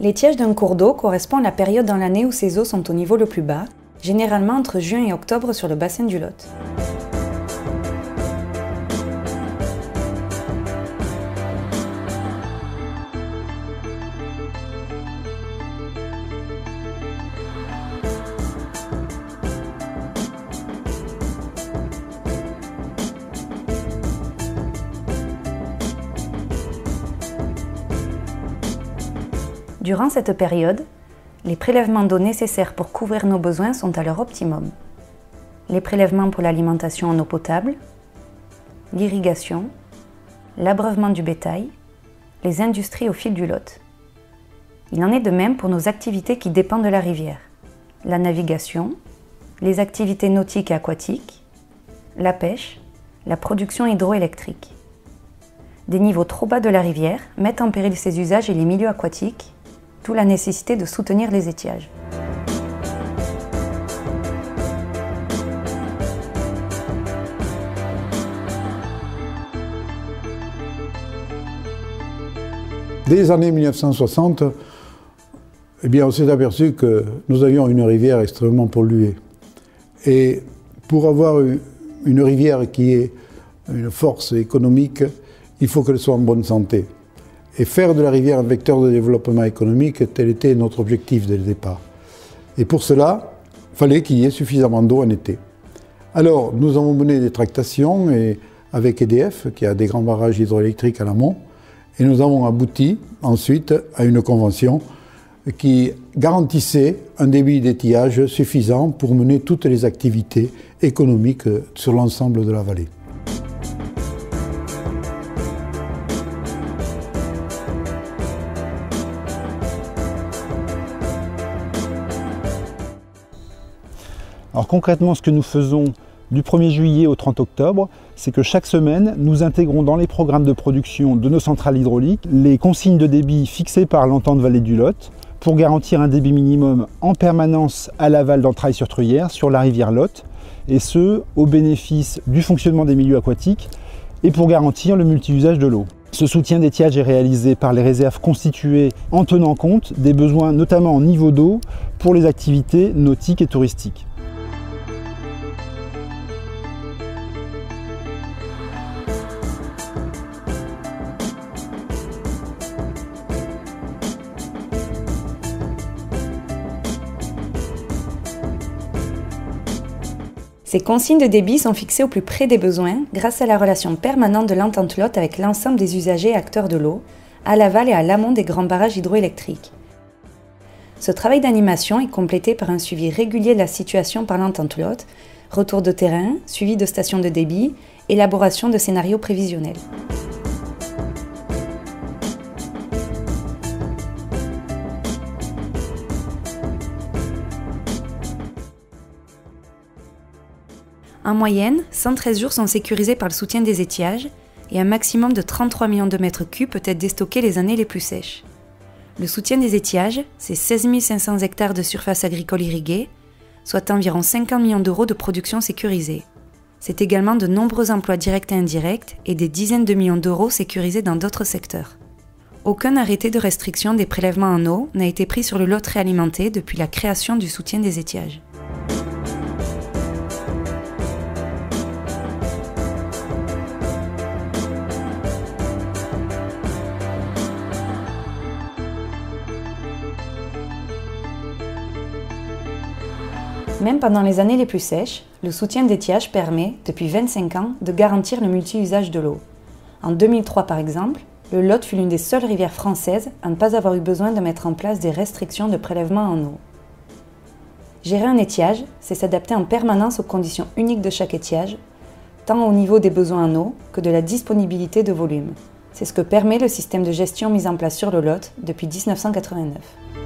L'étiage d'un cours d'eau correspond à la période dans l'année où ses eaux sont au niveau le plus bas, généralement entre juin et octobre sur le bassin du Lot. Durant cette période, les prélèvements d'eau nécessaires pour couvrir nos besoins sont à leur optimum. Les prélèvements pour l'alimentation en eau potable, l'irrigation, l'abreuvement du bétail, les industries au fil du Lot. Il en est de même pour nos activités qui dépendent de la rivière. La navigation, les activités nautiques et aquatiques, la pêche, la production hydroélectrique. Des niveaux trop bas de la rivière mettent en péril ses usages et les milieux aquatiques, d'où la nécessité de soutenir les étiages. Dès les années 1960, on s'est aperçu que nous avions une rivière extrêmement polluée. Et pour avoir une rivière qui ait une force économique, il faut qu'elle soit en bonne santé. Et faire de la rivière un vecteur de développement économique, tel était notre objectif dès le départ. Et pour cela, il fallait qu'il y ait suffisamment d'eau en été. Alors, nous avons mené des tractations avec EDF, qui a des grands barrages hydroélectriques à l'amont, et nous avons abouti ensuite à une convention qui garantissait un débit d'étiage suffisant pour mener toutes les activités économiques sur l'ensemble de la vallée. Alors concrètement, ce que nous faisons du 1er juillet au 30 octobre, c'est que chaque semaine, nous intégrons dans les programmes de production de nos centrales hydrauliques les consignes de débit fixées par l'entente Vallée du Lot pour garantir un débit minimum en permanence à l'aval d'Entrailles-sur-Truyère sur la rivière Lot, et ce, au bénéfice du fonctionnement des milieux aquatiques et pour garantir le multi-usage de l'eau. Ce soutien d'étiage est réalisé par les réserves constituées en tenant compte des besoins notamment en niveau d'eau pour les activités nautiques et touristiques. Ces consignes de débit sont fixées au plus près des besoins grâce à la relation permanente de l'entente Lot avec l'ensemble des usagers et acteurs de l'eau, à l'aval et à l'amont des grands barrages hydroélectriques. Ce travail d'animation est complété par un suivi régulier de la situation par l'entente Lot, retour de terrain, suivi de stations de débit, élaboration de scénarios prévisionnels. En moyenne, 113 jours sont sécurisés par le soutien des étiages et un maximum de 33 millions de mètres cubes peut être déstocké les années les plus sèches. Le soutien des étiages, c'est 16 500 hectares de surface agricole irriguée, soit environ 50 millions d'euros de production sécurisée. C'est également de nombreux emplois directs et indirects et des dizaines de millions d'euros sécurisés dans d'autres secteurs. Aucun arrêté de restriction des prélèvements en eau n'a été pris sur le Lot réalimenté depuis la création du soutien des étiages. Même pendant les années les plus sèches, le soutien d'étiage permet, depuis 25 ans, de garantir le multi-usage de l'eau. En 2003 par exemple, le Lot fut l'une des seules rivières françaises à ne pas avoir eu besoin de mettre en place des restrictions de prélèvement en eau. Gérer un étiage, c'est s'adapter en permanence aux conditions uniques de chaque étiage, tant au niveau des besoins en eau que de la disponibilité de volume. C'est ce que permet le système de gestion mis en place sur le Lot depuis 1989.